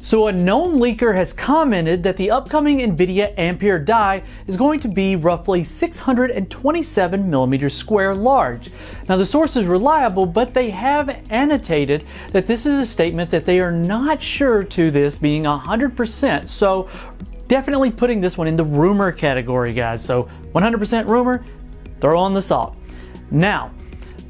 So a known leaker has commented that the upcoming NVIDIA Ampere die is going to be roughly 627mm square large. Now the source is reliable, but they have annotated that this is a statement that they are not sure to this being 100%. So definitely putting this one in the rumor category, guys. So 100% rumor, throw on the salt. Now,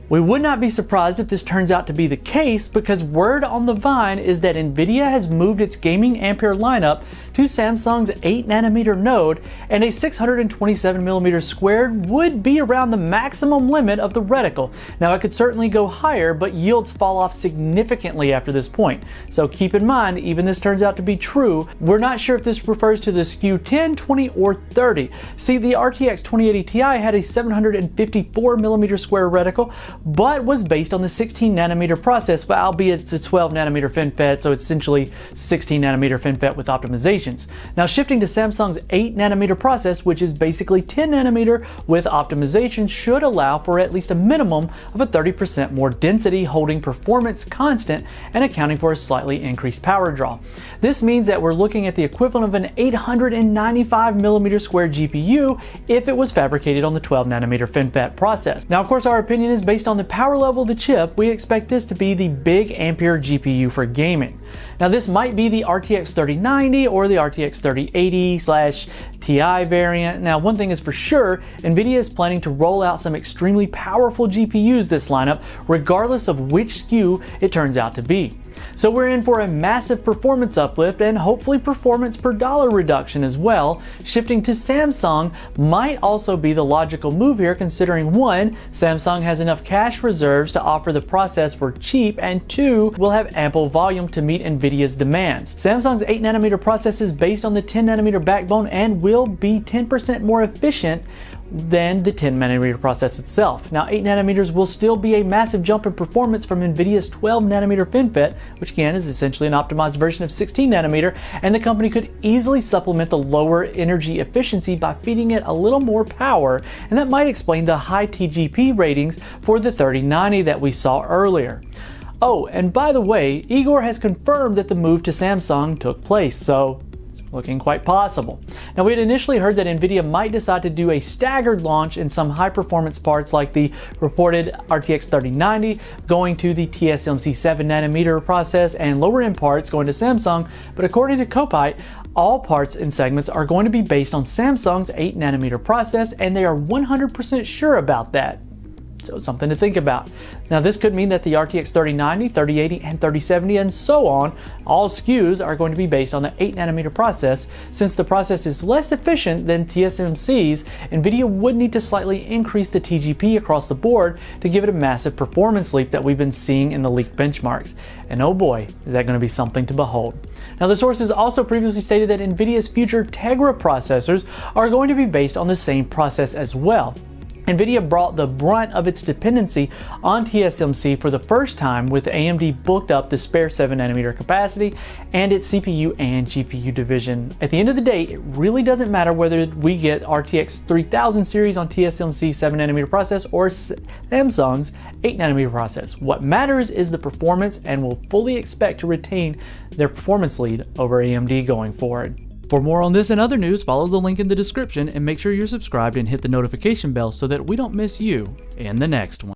we would not be surprised if this turns out to be the case, because word on the vine is that NVIDIA has moved its gaming Ampere lineup to Samsung's 8nm node, and a 627mm squared would be around the maximum limit of the reticle. Now it could certainly go higher, but yields fall off significantly after this point. So keep in mind, even this turns out to be true, we're not sure if this refers to the SKU 10, 20, or 30. See, the RTX 2080 Ti had a 754mm square reticle, but was based on the 16nm process, but albeit it's a 12nm FinFET, so it's essentially 16nm FinFET with optimizations. Now shifting to Samsung's 8nm process, which is basically 10nm with optimization, should allow for at least a minimum of a 30% more density, holding performance constant and accounting for a slightly increased power draw. This means that we're looking at the equivalent of an 895mm square GPU if it was fabricated on the 12nm FinFET process. Now of course our opinion is based on the power level of the chip. We expect this to be the big Ampere GPU for gaming. Now this might be the RTX 3090 or the RTX 3080/Ti variant. Now one thing is for sure, NVIDIA is planning to roll out some extremely powerful GPUs this lineup, regardless of which SKU it turns out to be. So we're in for a massive performance uplift and hopefully performance per dollar reduction as well. Shifting to Samsung might also be the logical move here, considering 1, Samsung has enough cash reserves to offer the process for cheap, and 2, will have ample volume to meet NVIDIA's demands. Samsung's 8nm process is based on the 10nm backbone and will be 10% more efficient than the 10nm process itself. Now 8nm will still be a massive jump in performance from NVIDIA's 12nm FinFET, which again is essentially an optimized version of 16nm, and the company could easily supplement the lower energy efficiency by feeding it a little more power, and that might explain the high TGP ratings for the 3090 that we saw earlier. Oh, and by the way, Igor has confirmed that the move to Samsung took place, so looking quite possible. Now we had initially heard that NVIDIA might decide to do a staggered launch in some high performance parts, like the reported RTX 3090 going to the TSMC 7nm process and lower end parts going to Samsung, but according to Kopite, all parts and segments are going to be based on Samsung's 8nm process, and they are 100% sure about that. So something to think about. Now this could mean that the RTX 3090, 3080, and 3070 and so on, all SKUs are going to be based on the 8nm process. Since the process is less efficient than TSMC's, NVIDIA would need to slightly increase the TGP across the board to give it a massive performance leap that we've been seeing in the leaked benchmarks. And oh boy, is that going to be something to behold. Now the sources also previously stated that NVIDIA's future Tegra processors are going to be based on the same process as well. NVIDIA brought the brunt of its dependency on TSMC for the first time, with AMD booked up the spare 7nm capacity and its CPU and GPU division. At the end of the day, it really doesn't matter whether we get RTX 3000 series on TSMC 7nm process or Samsung's 8nm process. What matters is the performance, and we'll fully expect to retain their performance lead over AMD going forward. For more on this and other news, follow the link in the description and make sure you're subscribed and hit the notification bell so that we don't miss you in the next one.